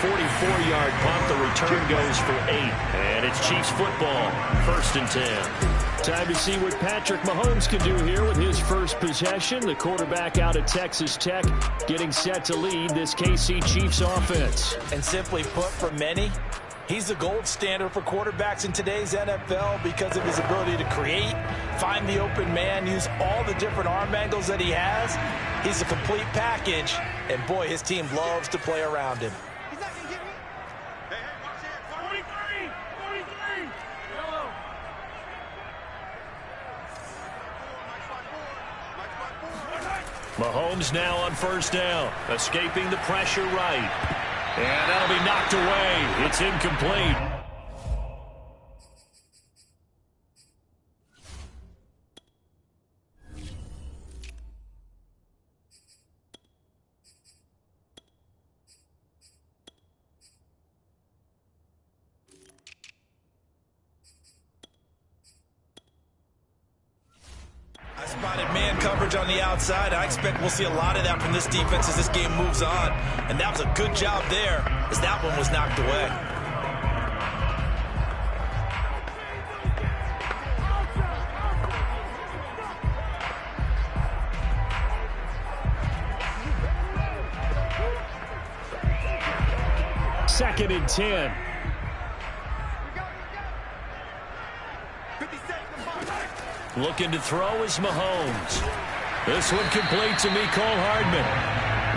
44-yard punt. The return goes for 8. And it's Chiefs football, 1st and 10. Time to see what Patrick Mahomes can do here with his first possession. The quarterback out of Texas Tech getting set to lead this KC Chiefs offense. And simply put, for many, he's the gold standard for quarterbacks in today's NFL because of his ability to create, find the open man, use all the different arm angles that he has. He's a complete package, and boy, his team loves to play around him. Mahomes now on 1st down, escaping the pressure right. And that'll be knocked away. It's incomplete. I spotted man coverage on the outside. I expect we'll see a lot of that from this defense as this game moves on. And that was a good job there as that one was knocked away. Second and 10. Looking to throw is Mahomes. This one complete to Mecole Hardman.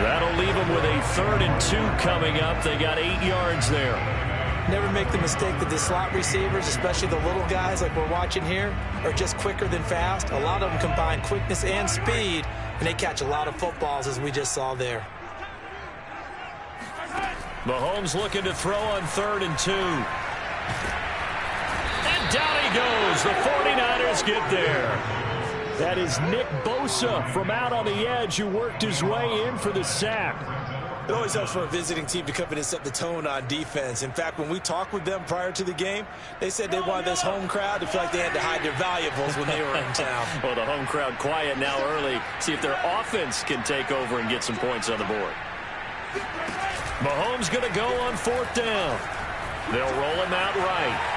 That'll leave them with a 3rd and 2 coming up. They got 8 yards there. Never make the mistake that the slot receivers, especially the little guys like we're watching here, are just quicker than fast. A lot of them combine quickness and speed, and they catch a lot of footballs, as we just saw there. Mahomes looking to throw on 3rd and 2. And down he goes. The 49ers get there. That is Nick Bosa from out on the edge who worked his way in for the sack. It always helps for a visiting team to come in and set the tone on defense. In fact, when we talked with them prior to the game, they said they wanted this home crowd to feel like they had to hide their valuables when they were in town. Well, the home crowd quiet now early. See if their offense can take over and get some points on the board. Mahomes going to go on 4th down. They'll roll him out right.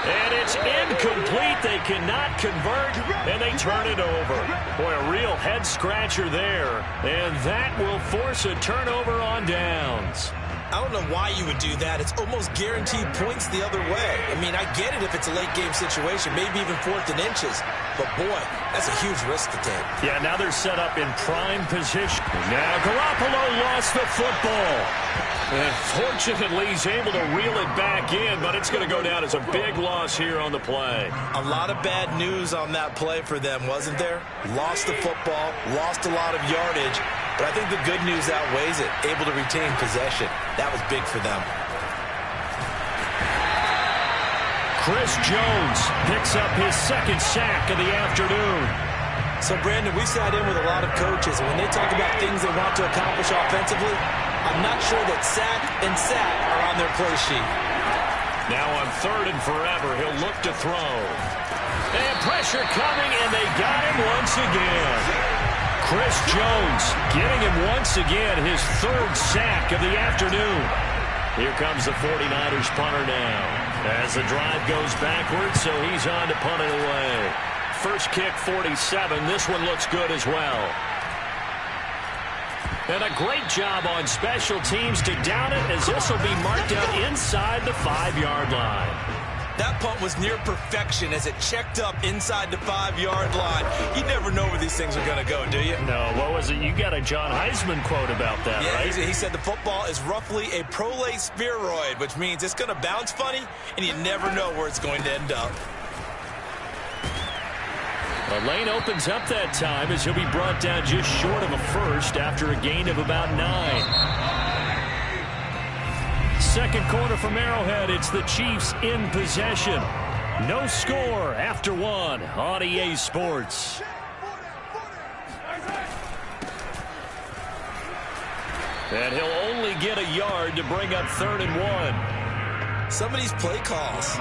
And it's incomplete. They cannot convert, and they turn it over. Boy, a real head-scratcher there. And that will force a turnover on downs. I don't know why you would do that. It's almost guaranteed points the other way. I mean, I get it if it's a late-game situation, maybe even 4th and inches. But, boy, that's a huge risk to take. Yeah, now they're set up in prime position. Now Garoppolo lost the football. And fortunately, he's able to reel it back in, but it's going to go down as a big loss here on the play. A lot of bad news on that play for them, wasn't there? Lost the football, lost a lot of yardage, but I think the good news outweighs it. Able to retain possession. That was big for them. Chris Jones picks up his 2nd sack of the afternoon. So, Brandon, we sat in with a lot of coaches, and when they talk about things they want to accomplish offensively, I'm not sure that sack and sack are on their play sheet. Now on 3rd and forever, he'll look to throw. And pressure coming, and they got him once again. Chris Jones getting him once again, his 3rd sack of the afternoon. Here comes the 49ers punter now. As the drive goes backwards, so he's on to punt it away. First kick, 47. This one looks good as well. And a great job on special teams to down it, as this will be marked out inside the 5-yard line. That punt was near perfection as it checked up inside the 5-yard line. You never know where these things are going to go, do you? No, what was it? You got a John Heisman quote about that, right? He said the football is roughly a prolate spheroid, which means it's going to bounce funny, and you never know where it's going to end up. The lane opens up that time as he'll be brought down just short of a first after a gain of about 9. Second quarter from Arrowhead. It's the Chiefs in possession. No score after 1 on EA Sports. And he'll only get a yard to bring up 3rd and 1. Some of these play calls,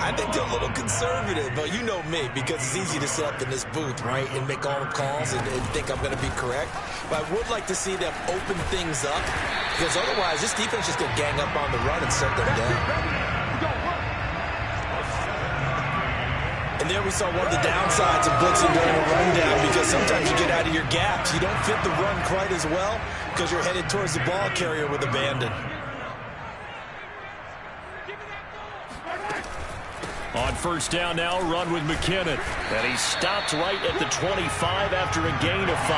I think they're a little conservative, but you know me, because it's easy to sit up in this booth, right, and make all the calls and think I'm going to be correct. But I would like to see them open things up, because otherwise this defense is going to gang up on the run and set them down. And there we saw one of the downsides of blitzing during a rundown, because sometimes you get out of your gaps. You don't fit the run quite as well because you're headed towards the ball carrier with abandon. On first down now, run with McKinnon. And he stopped right at the 25 after a gain of 5.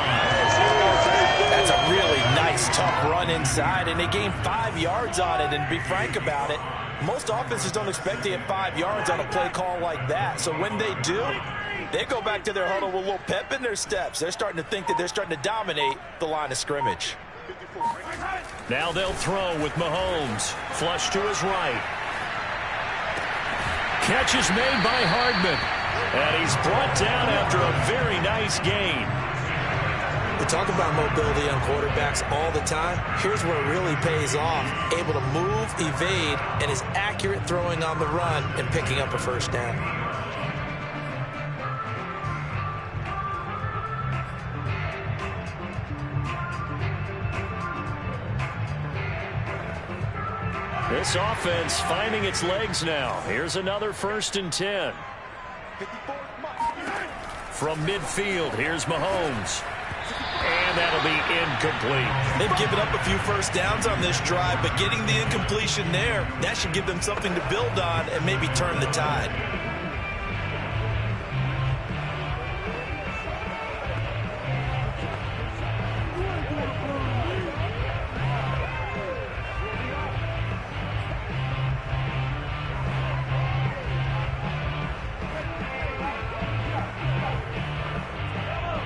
That's a really nice, tough run inside, and they gained 5 yards on it. And to be frank about it, most offenses don't expect to get 5 yards on a play call like that. So when they do, they go back to their huddle with a little pep in their steps. They're starting to think that they're starting to dominate the line of scrimmage. Now they'll throw with Mahomes. Flush to his right. Catch is made by Hardman. And he's brought down after a very nice gain. We talk about mobility on quarterbacks all the time. Here's where it really pays off. Able to move, evade, and is accurate throwing on the run and picking up a first down. This offense finding its legs now. Here's another 1st and 10. From midfield, here's Mahomes. And that'll be incomplete. They've given up a few first downs on this drive, but getting the incompletion there, that should give them something to build on and maybe turn the tide.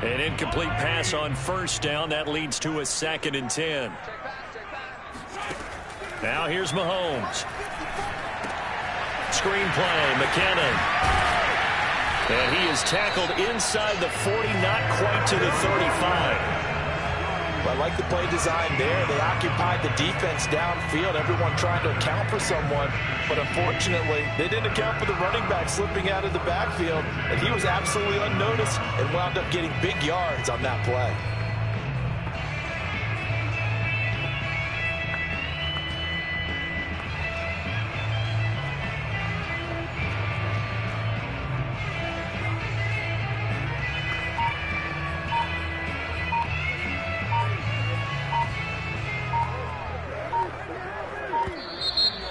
An incomplete pass on first down. That leads to a 2nd and 10. Now here's Mahomes. Screen play, McKinnon. And he is tackled inside the 40, not quite to the 35. I like the play design there. They occupied the defense downfield, everyone trying to account for someone. But unfortunately, they didn't account for the running back slipping out of the backfield, and he was absolutely unnoticed and wound up getting big yards on that play.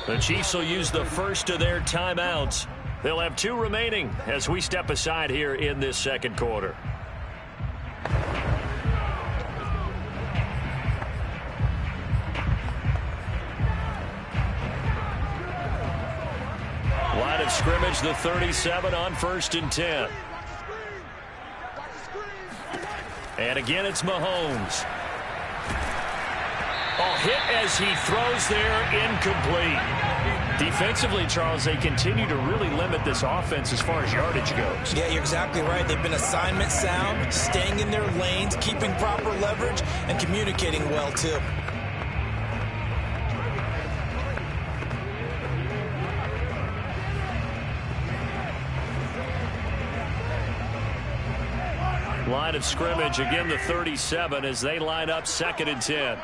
The Chiefs will use the first of their timeouts. They'll have 2 remaining as we step aside here in this second quarter. Line of scrimmage, the 37 on 1st and 10. And again, it's Mahomes. Oh, hit as he throws there, incomplete. Defensively, Charles, they continue to really limit this offense as far as yardage goes. Yeah, you're exactly right. They've been assignment sound, staying in their lanes, keeping proper leverage, and communicating well, too. Line of scrimmage, again the 37 as they line up 2nd and 10.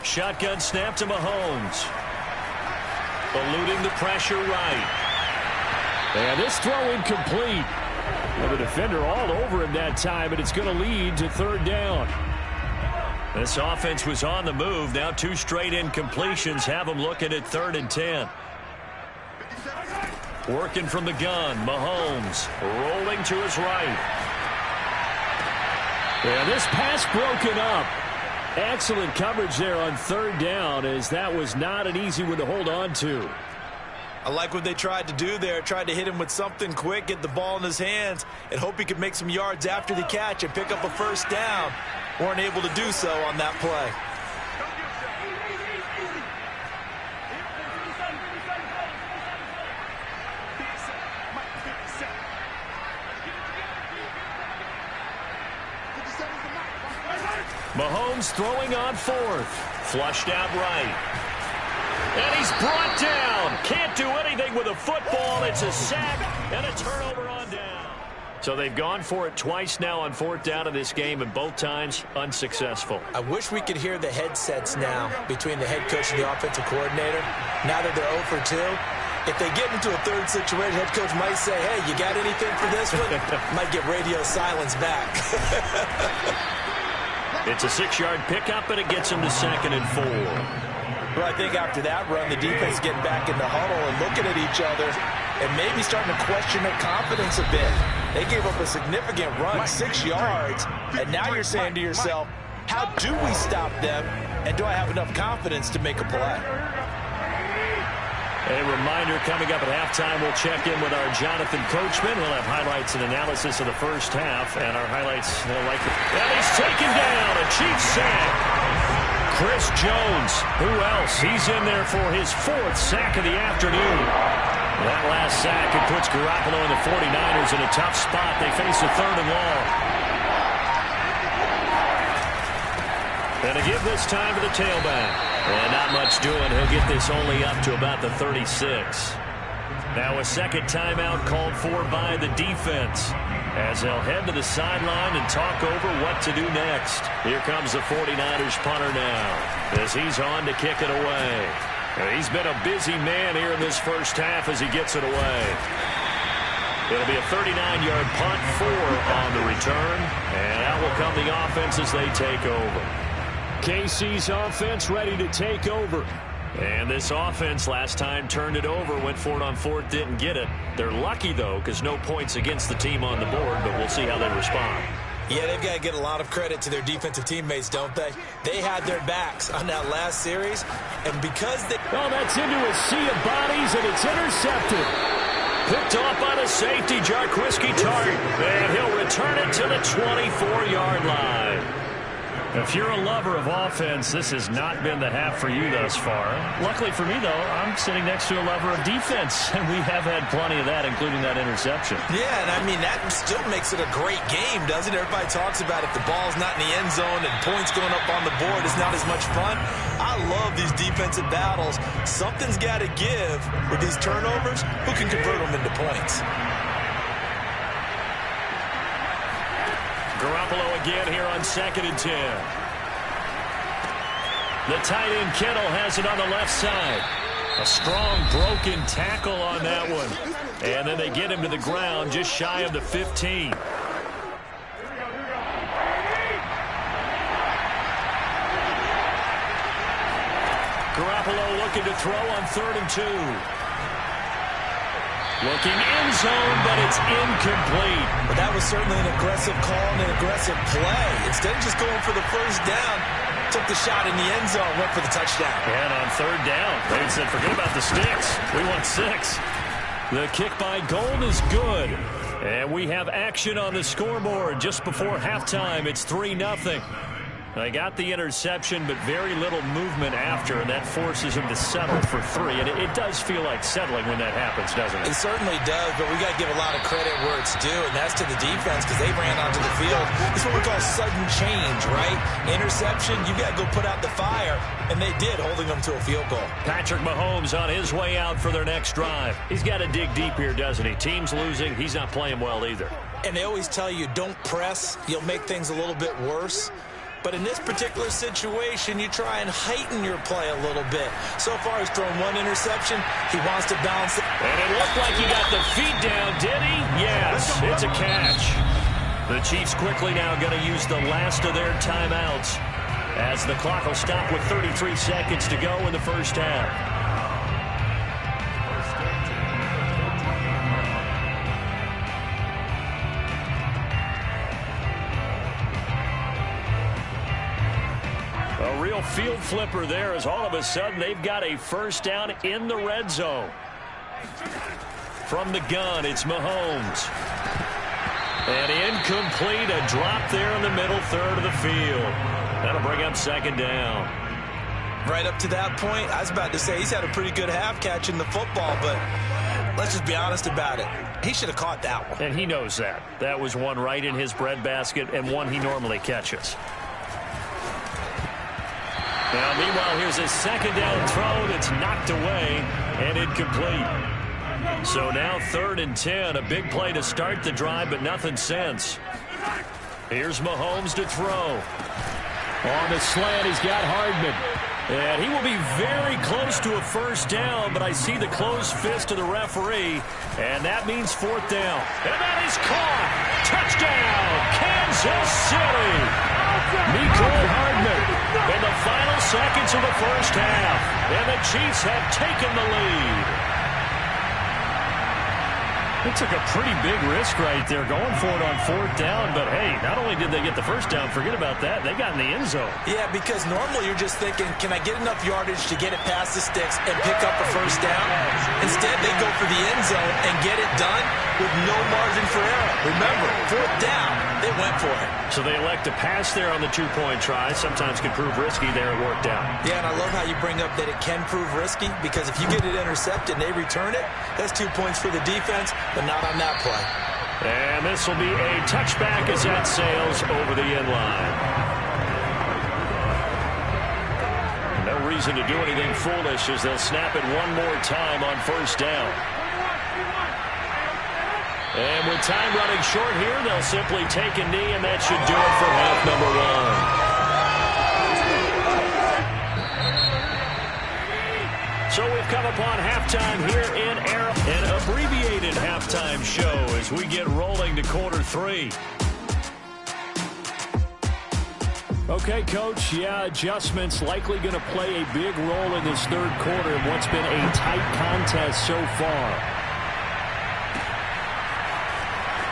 Shotgun snap to Mahomes. Eluding the pressure right. And this throw incomplete. Well, the defender all over him that time, and it's going to lead to 3rd down. This offense was on the move. Now 2 straight incompletions have them looking at 3rd and 10. Working from the gun, Mahomes rolling to his right. And this pass broken up. Excellent coverage there on 3rd down, as that was not an easy one to hold on to. I like what they tried to do there. Tried to hit him with something quick, get the ball in his hands, and hope he could make some yards after the catch and pick up a first down. Weren't able to do so on that play. Mahomes throwing on 4th. Flushed out right. And he's brought down. Can't do anything with a football. It's a sack and a turnover on down. So they've gone for it twice now on 4th down in this game, and both times unsuccessful. I wish we could hear the headsets now between the head coach and the offensive coordinator. Now that they're 0 for 2, if they get into a third situation, head coach might say, hey, you got anything for this one? Might get radio silence back. It's a 6-yard pickup, and it gets them to 2nd and 4. Well, I think after that run, the defense getting back in the huddle and looking at each other and maybe starting to question their confidence a bit. They gave up a significant run, 6 yards, and now you're saying to yourself, how do we stop them, and do I have enough confidence to make a play? A reminder coming up at halftime, we'll check in with our Jonathan Coachman. We'll have highlights and analysis of the first half, and our highlights likely. And he's taken down, a Chiefs sack. Chris Jones, who else? He's in there for his 4th sack of the afternoon. That last sack, it puts Garoppolo and the 49ers in a tough spot. They face a 3rd and long. And to give this time to the tailback. And not much doing. He'll get this only up to about the 36. Now a second timeout called for by the defense, as they'll head to the sideline and talk over what to do next. Here comes the 49ers punter now, as he's on to kick it away. He's been a busy man here in this first half as he gets it away. It'll be a 39-yard punt, 4 on the return, and out will come the offense as they take over. KC's offense ready to take over. And this offense last time turned it over, went for it on 4th, didn't get it. They're lucky, though, because no points against the team on the board, but we'll see how they respond. Yeah, they've got to get a lot of credit to their defensive teammates, don't they? They had their backs on that last series, and because they... Oh, that's into a sea of bodies, and it's intercepted. Picked off by the safety, Jarquiski Tart, and he'll return it to the 24-yard line. If you're a lover of offense, this has not been the half for you thus far. Luckily for me, though, I'm sitting next to a lover of defense, and we have had plenty of that, including that interception. Yeah, and I mean, that still makes it a great game, doesn't it? Everybody talks about if the ball's not in the end zone and points going up on the board, it's not as much fun. I love these defensive battles. Something's got to give with these turnovers. Who can convert them into points? Garoppolo again here on 2nd and 10. The tight end Kittle has it on the left side. A strong broken tackle on that one. And then they get him to the ground just shy of the 15. Garoppolo looking to throw on 3rd and 2. Looking end zone, but it's incomplete. But that was certainly an aggressive call and an aggressive play. Instead of just going for the first down, took the shot in the end zone, went for the touchdown. And on 3rd down, they said, forget about the sticks. We want 6. The kick by Gold is good. And we have action on the scoreboard just before halftime. It's 3-0. They got the interception, but very little movement after, and that forces him to settle for 3. And it does feel like settling when that happens, doesn't it? It certainly does, but we got to give a lot of credit where it's due, and that's to the defense because they ran onto the field. It's what we call sudden change, right? Interception, you got to go put out the fire, and they did, holding them to a field goal. Patrick Mahomes on his way out for their next drive. He's got to dig deep here, doesn't he? Team's losing. He's not playing well either. And they always tell you, don't press. You'll make things a little bit worse. But in this particular situation, you try and heighten your play a little bit. So far, he's thrown 1 interception. He wants to bounce it. And it looked like he got the feet down, did he? Yes, it's a catch. The Chiefs quickly now going to use the last of their timeouts as the clock will stop with 33 seconds to go in the first half. A real field flipper there as all of a sudden they've got a first down in the red zone. From the gun, it's Mahomes. And incomplete, a drop there in the middle third of the field. That'll bring up 2nd down. Right up to that point, I was about to say he's had a pretty good half catching the football, but let's just be honest about it. He should have caught that one. And he knows that. That was one right in his breadbasket and one he normally catches. Now, meanwhile, here's a second down throw that's knocked away and incomplete. So now 3rd and 10, a big play to start the drive, but nothing since. Here's Mahomes to throw. On the slant, he's got Hardman. And he will be very close to a first down, but I see the closed fist of the referee, and that means 4th down. And that is caught. Touchdown, Kansas City. Mecole Hardman in the final seconds of the first half, and the Chiefs have taken the lead. They took a pretty big risk right there going for it on 4th down, but hey, not only did they get the first down, forget about that, they got in the end zone. Yeah, because normally you're just thinking, can I get enough yardage to get it past the sticks and pick up a first down? Instead, they go for the end zone and get it done with no margin for error. Remember, 4th down, they went for it. So they elect to pass there on the 2-point try. Sometimes can prove risky. There it worked out. Yeah, and I love how you bring up that it can prove risky, because if you get it intercepted and they return it, that's 2 points for the defense, but not on that play. And this will be a touchback as that sails over the end line. No reason to do anything foolish as they'll snap it one more time on 1st down. And with time running short here, they'll simply take a knee, and that should do it for half number 1. So we've come upon halftime here in Arrowhead, an abbreviated halftime show as we get rolling to quarter 3. Okay, Coach, yeah, adjustments likely going to play a big role in this 3rd quarter in what's been a tight contest so far.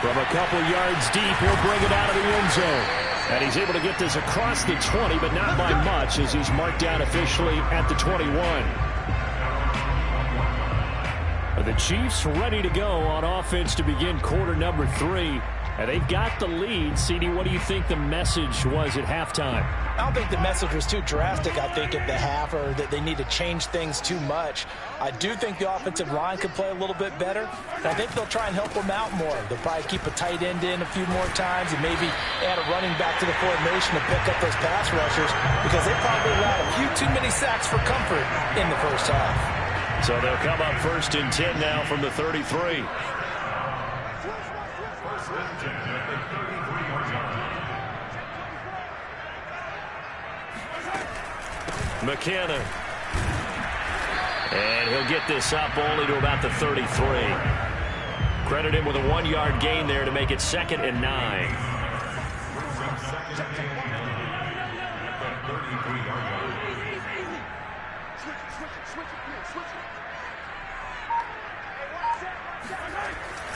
From a couple yards deep, he'll bring it out of the end zone. And he's able to get this across the 20, but not by much as he's marked down officially at the 21. The Chiefs ready to go on offense to begin quarter number 3. And they've got the lead. CD, what do you think the message was at halftime? I don't think the message was too drastic, I think, at the half, or that they need to change things too much. I do think the offensive line could play a little bit better, and I think they'll try and help them out more. They'll probably keep a tight end in a few more times and maybe add a running back to the formation to pick up those pass rushers, because they probably allowed a few too many sacks for comfort in the first half. So they'll come up 1st and 10 now from the 33. McKinnon. And he'll get this up only to about the 33. Credit him with a 1-yard gain there to make it 2nd and 9.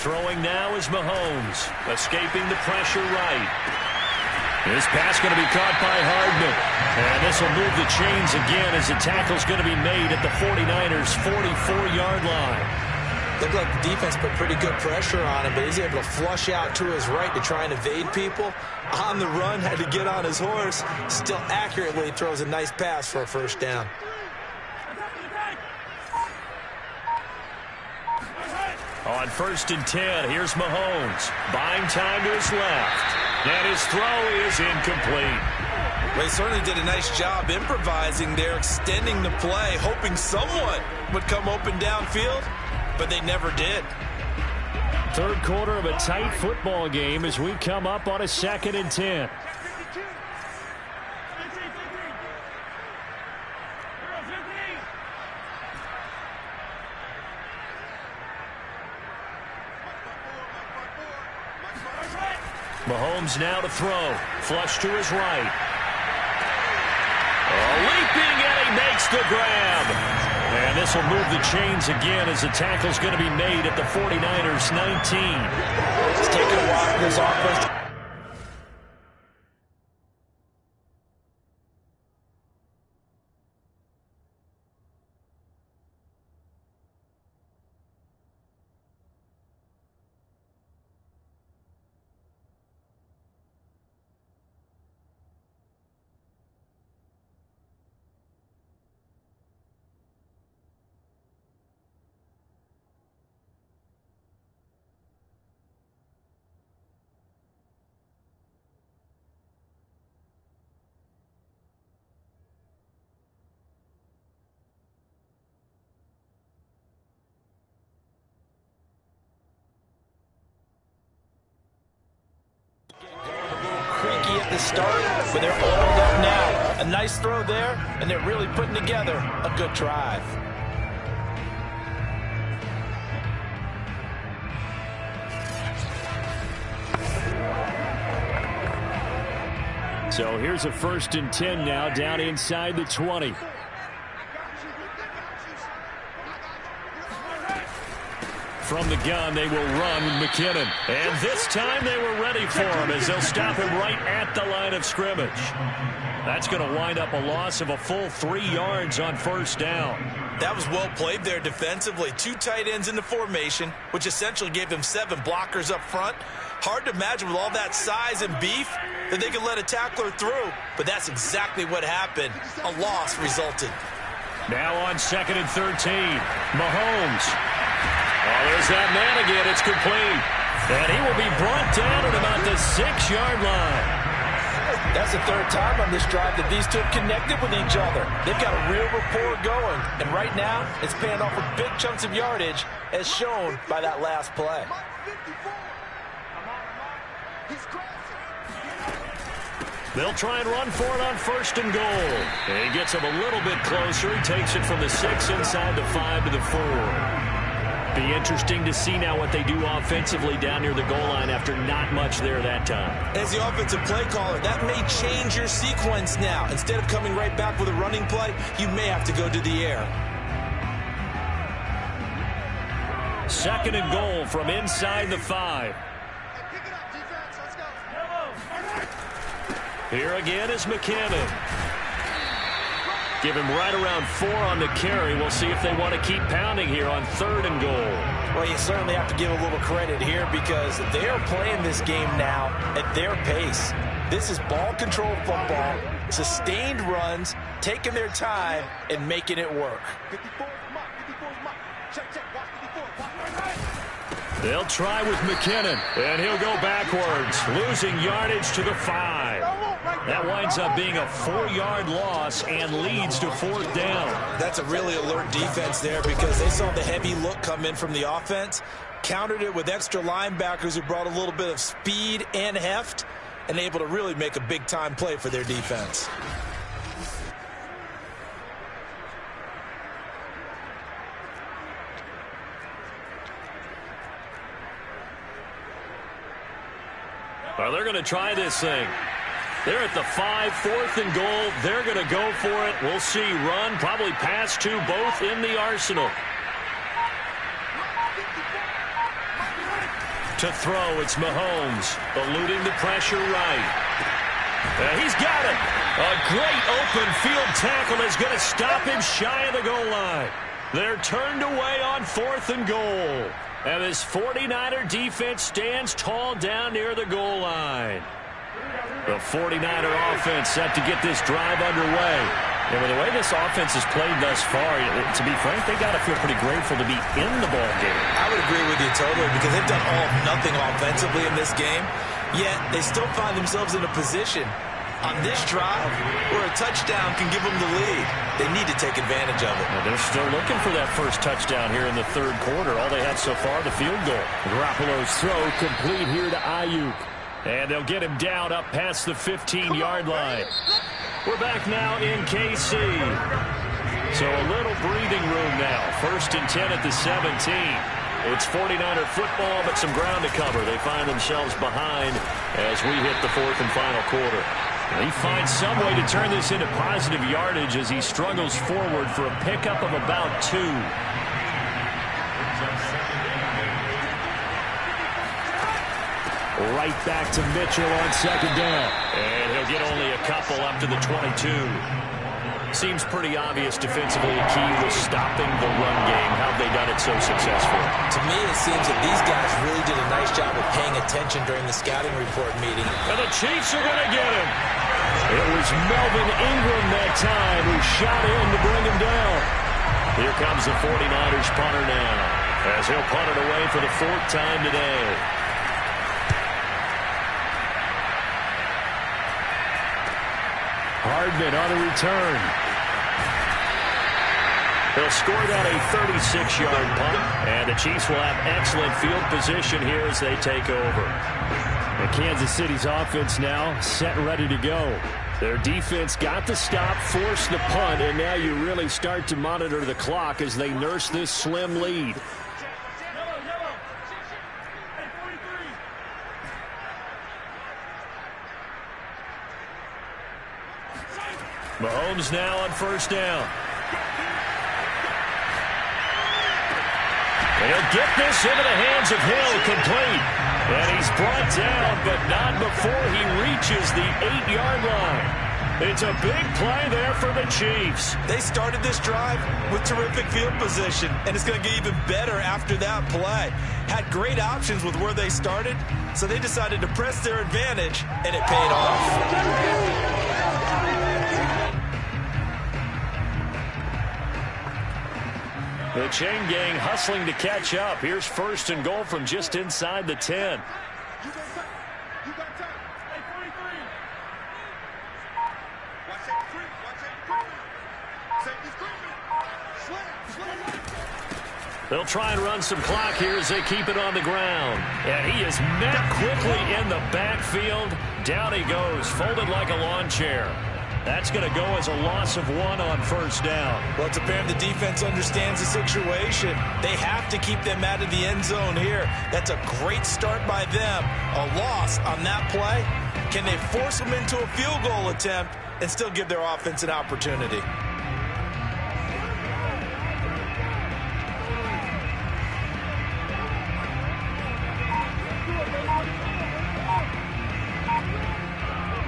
Throwing now is Mahomes, escaping the pressure right. This pass going to be caught by Hardman. And this will move the chains again as the tackle's going to be made at the 49ers' 44-yard line. Looked like the defense put pretty good pressure on him, but he's able to flush out to his right to try and evade people. On the run, had to get on his horse. Still accurately throws a nice pass for a first down. On 1st and 10, here's Mahomes. Buying time to his left. And his throw is incomplete. Well, he certainly did a nice job improvising there, extending the play, hoping someone would come open downfield, but they never did. 3rd quarter of a tight football game as we come up on a 2nd and 10. Mahomes now to throw. Flush to his right. Leaping, and he makes the grab. And this will move the chains again as the tackle's going to be made at the 49ers' 19. It's taking a while for this offense. the start, but they're oiled up now. A nice throw there, and they're really putting together a good drive. So here's a 1st and 10 now, down inside the 20. From the gun, they will run with McKinnon. And this time they were ready for him as they'll stop him right at the line of scrimmage. That's going to wind up a loss of a full 3 yards on 1st down. That was well played there defensively. 2 tight ends in the formation, which essentially gave them 7 blockers up front. Hard to imagine with all that size and beef that they could let a tackler through, but that's exactly what happened. A loss resulted. Now on 2nd and 13, Mahomes. Oh, there's that man again. It's complete. And he will be brought down at about the 6-yard line. That's the 3rd time on this drive that these two have connected with each other. They've got a real rapport going. And right now, it's paying off with big chunks of yardage, as shown by that last play. They'll try and run for it on 1st and goal. And he gets him a little bit closer. He takes it from the 6 inside the 5 to the 4. Be interesting to see now what they do offensively down near the goal line after not much there that time. As the offensive play caller, that may change your sequence now. Instead of coming right back with a running play, you may have to go to the air. 2nd and goal from inside the 5. Here again is McKinnon. Give him right around 4 on the carry. We'll see if they want to keep pounding here on 3rd and goal. Well, you certainly have to give a little credit here because they are playing this game now at their pace. This is ball control football, sustained runs, taking their time, and making it work. They'll try with McKinnon, and he'll go backwards, losing yardage to the 5. That winds up being a 4-yard loss and leads to 4th down. That's a really alert defense there because they saw the heavy look come in from the offense, countered it with extra linebackers who brought a little bit of speed and heft, and able to really make a big-time play for their defense. Well, they're going to try this thing. They're at the 5, 4th and goal. They're going to go for it. We'll see. Run, probably pass to both in the arsenal. To throw, it's Mahomes, eluding the pressure right. He's got it. A great open field tackle is going to stop him shy of the goal line. They're turned away on 4th and goal. And this 49er defense stands tall down near the goal line. The 49er offense set to get this drive underway. And with the way this offense has played thus far, to be frank, they got to feel pretty grateful to be in the ball game. I would agree with you totally because they've done all or nothing offensively in this game, yet they still find themselves in a position on this drive where a touchdown can give them the lead. They need to take advantage of it. Well, they're still looking for that first touchdown here in the 3rd quarter. All they had so far, the field goal. Garoppolo's throw complete here to Ayuk. And they'll get him down up past the 15-yard line. We're back now in KC. So a little breathing room now. 1st and 10 at the 17. It's 49er football, but some ground to cover. They find themselves behind as we hit the 4th and final quarter. He finds some way to turn this into positive yardage as he struggles forward for a pickup of about 2. Right back to Mitchell on 2nd down. And he'll get only a couple up to the 22. Seems pretty obvious defensively a key was stopping the run game. How have they done it so successfully? To me, it seems that these guys really did a nice job of paying attention during the scouting report meeting. And the Chiefs are going to get him. It was Melvin Ingram that time who shot in to bring him down. Here comes the 49ers punter now as he'll punt it away for the 4th time today. Hardman on a return. They'll score that a 36-yard punt, and the Chiefs will have excellent field position here as they take over. And Kansas City's offense now set and ready to go. Their defense got the stop, forced the punt, and now you really start to monitor the clock as they nurse this slim lead. Mahomes now on first down. And he'll get this into the hands of Hill, complete. And he's brought down, but not before he reaches the 8-yard line. It's a big play there for the Chiefs. They started this drive with terrific field position, and it's going to get even better after that play. Had great options with where they started, so they decided to press their advantage, and it paid off. The chain gang hustling to catch up. Here's first and goal from just inside the 10. They'll try and run some clock here as they keep it on the ground. And he is met quickly in the backfield. Down he goes, folded like a lawn chair. That's going to go as a loss of 1 on first down. Well, it's apparent the defense understands the situation. They have to keep them out of the end zone here. That's a great start by them. A loss on that play. Can they force them into a field goal attempt and still give their offense an opportunity?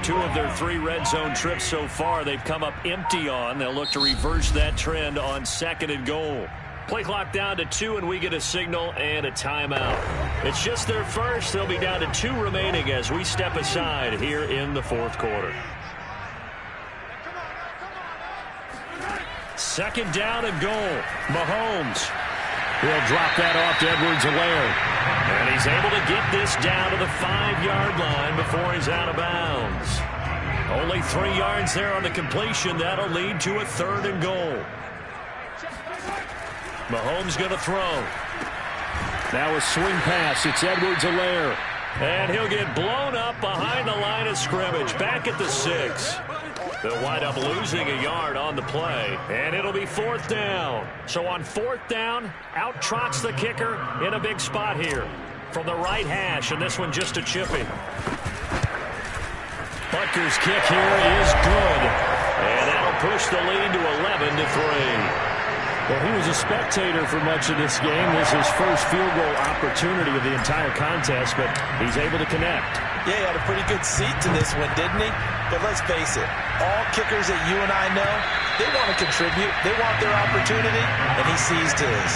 Two of their 3 red zone trips so far they've come up empty on. They'll look to reverse that trend on second and goal. Play clock down to 2, and we get a signal and a timeout. It's just their first. They'll be down to 2 remaining as we step aside here in the fourth quarter. Second down and goal. Mahomes. He'll drop that off to Edwards-Helaire. And he's able to get this down to the 5-yard line before he's out of bounds. Only 3 yards there on the completion. That'll lead to a third and goal. Mahomes going to throw. Now a swing pass. It's Edwards-Helaire. And he'll get blown up behind the line of scrimmage. Back at the 6. They'll wind up losing a yard on the play, and it'll be fourth down. So on fourth down, out trots the kicker in a big spot here from the right hash, and this one just a chippy. Butker's kick here is good, and that'll push the lead to 11-3. Well, he was a spectator for much of this game. This is his first field goal opportunity of the entire contest, but he's able to connect. Yeah, he had a pretty good seat to this one, didn't he? But let's face it, all kickers that you and I know, they want to contribute. They want their opportunity, and he seized his.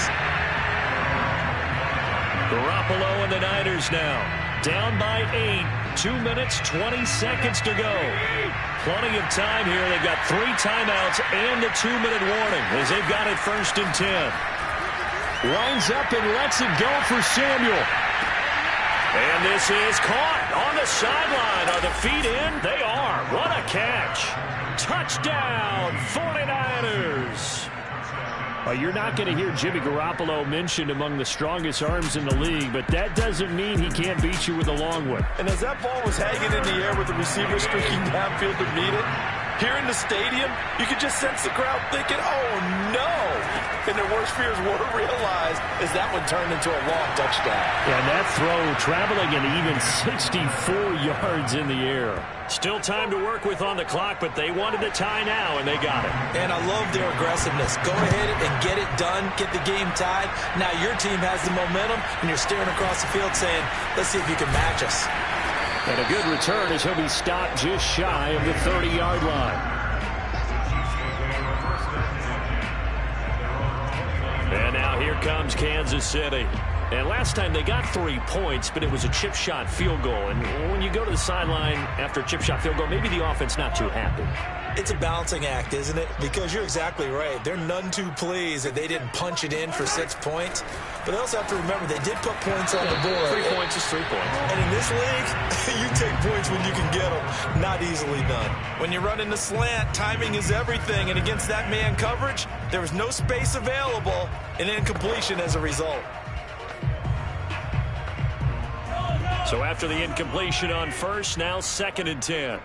Garoppolo and the Niners now. Down by 8. 2 minutes, 20 seconds to go. Plenty of time here. They've got 3 timeouts and a 2-minute warning as they've got it first and 10. Lines up and lets it go for Samuel. And this is caught on the sideline. Are the feet in? They are. What a catch. Touchdown, 49ers. Well, you're not going to hear Jimmy Garoppolo mentioned among the strongest arms in the league, but that doesn't mean he can't beat you with a long one. And as that ball was hanging in the air with the receiver streaking downfield to meet it, here in the stadium, you could just sense the crowd thinking, oh, no. And their worst fears were realized as that one turned into a long touchdown. And that throw traveling an even 64 yards in the air. Still time to work with on the clock, but they wanted the tie now, and they got it. And I love their aggressiveness. Go ahead and get it done, get the game tied. Now your team has the momentum, and you're staring across the field saying, let's see if you can match us. And a good return as he'll be stopped just shy of the 30-yard line. And now here comes Kansas City. And last time they got 3 points, but it was a chip shot field goal. And when you go to the sideline after a chip shot field goal, maybe the offense not too happy. It's a balancing act, isn't it? Because you're exactly right. They're none too pleased that they didn't punch it in for 6 points. But they also have to remember they did put points on the board. 3 points is 3 points. And in this league, you take points when you can get them. Not easily done. When you're running the slant, timing is everything. And against that man coverage, there was no space available and incompletion as a result. So after the incompletion on first, now 2nd and 10.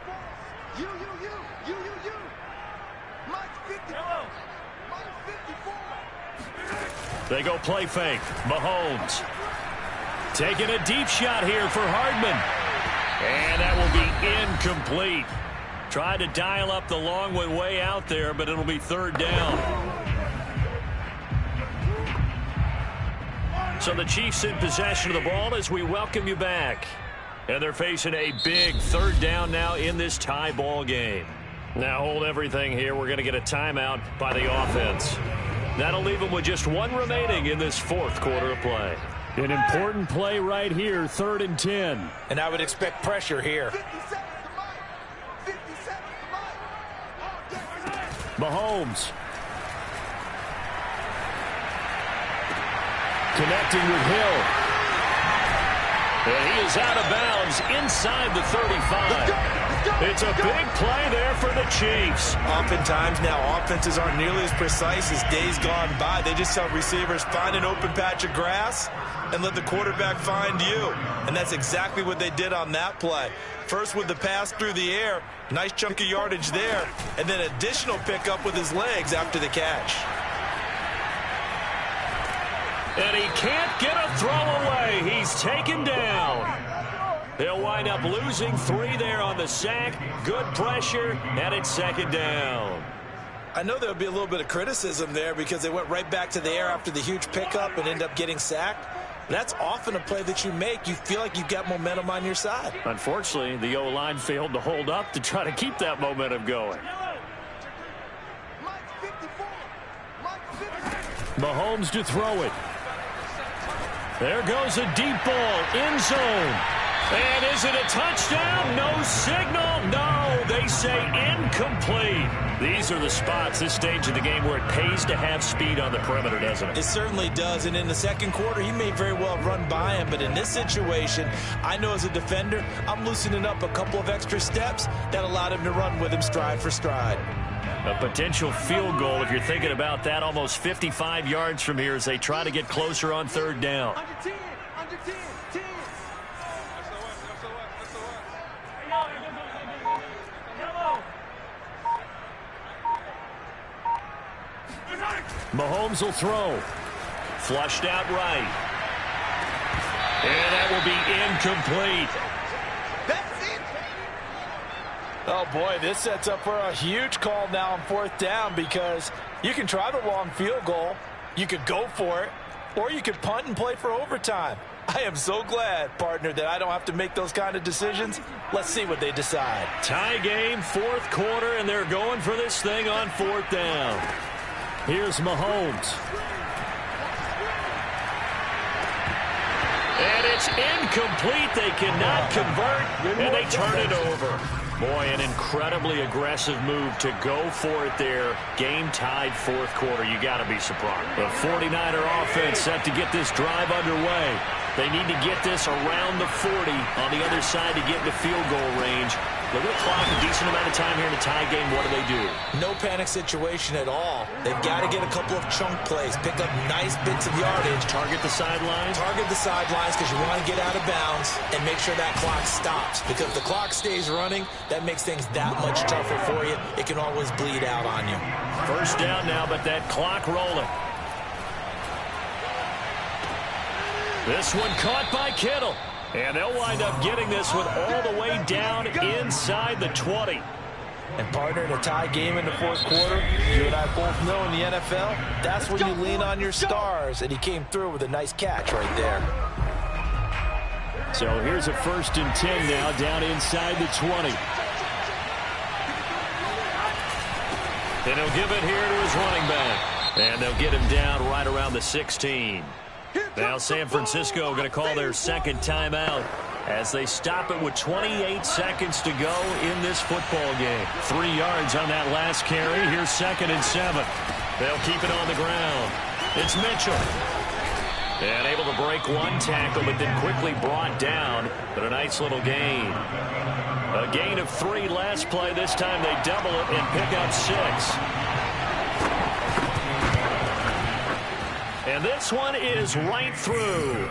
They go play fake. Mahomes taking a deep shot here for Hardman. And that will be incomplete. Tried to dial up the long one way out there, but it'll be 3rd down. So the Chiefs in possession of the ball as we welcome you back. And they're facing a big 3rd down now in this tie ball game. Now hold everything here. We're going to get a timeout by the offense. That'll leave them with just 1 remaining in this 4th quarter of play. An important play right here, 3rd and 10. And I would expect pressure here. Mahomes. Connecting with Hill. And he is out of bounds inside the 35. It's a big play there for the Chiefs. Oftentimes now, offenses aren't nearly as precise as days gone by. They just tell receivers, find an open patch of grass and let the quarterback find you. And that's exactly what they did on that play. First with the pass through the air, nice chunk of yardage there, and then additional pickup with his legs after the catch. And he can't get a throw away. He's taken down. He'll wind up losing 3 there on the sack. Good pressure, and it's 2nd down. I know there would be a little bit of criticism there because they went right back to the air after the huge pickup and end up getting sacked. That's often a play that you make. You feel like you've got momentum on your side. Unfortunately, the O-line failed to hold up to try to keep that momentum going. Mahomes to throw it. There goes a deep ball, end zone. And is it a touchdown? No signal. No, they say incomplete. These are the spots, this stage of the game, where it pays to have speed on the perimeter, doesn't it? It certainly does. And in the 2nd quarter, he may very well run by him. But in this situation, I know as a defender, I'm loosening up a couple of extra steps that allowed him to run with him stride for stride. A potential field goal, if you're thinking about that, almost 55 yards from here as they try to get closer on 3rd down. Mahomes will throw. Flushed out right. And that will be incomplete. Oh, boy, this sets up for a huge call now on 4th down because you can try the long field goal, you could go for it, or you could punt and play for overtime. I am so glad, partner, that I don't have to make those kind of decisions. Let's see what they decide. Tie game, 4th quarter, and they're going for this thing on 4th down. Here's Mahomes. And it's incomplete. They cannot convert, and they turn it over. Boy, an incredibly aggressive move to go for it there. Game-tied 4th quarter. You got to be surprised. The 49er offense set to get this drive underway. They need to get this around the 40 on the other side to get into field goal range. Look at the clock, a decent amount of time here in a tie game. What do? No panic situation at all. They've got to get a couple of chunk plays, pick up nice bits of yardage. Target the sidelines? Target the sidelines because you want to get out of bounds and make sure that clock stops. Because if the clock stays running, that makes things that much tougher for you. It can always bleed out on you. 1st down now, but that clock rolling. This one caught by Kittle. And they'll wind up getting this one all the way down inside the 20. And partner, in a tie game in the 4th quarter, you and I both know in the NFL, that's when you lean on your stars. And he came through with a nice catch right there. So here's a 1st and 10 now down inside the 20. And he'll give it here to his running back. And they'll get him down right around the 16. Now San Francisco going to call their 2nd timeout as they stop it with 28 seconds to go in this football game. 3 yards on that last carry. Here's 2nd and 7. They'll keep it on the ground. It's Mitchell. And able to break one tackle, but then quickly brought down. But a nice little gain. A gain of 3 last play. This time they double it and pick up 6. And this one is right through.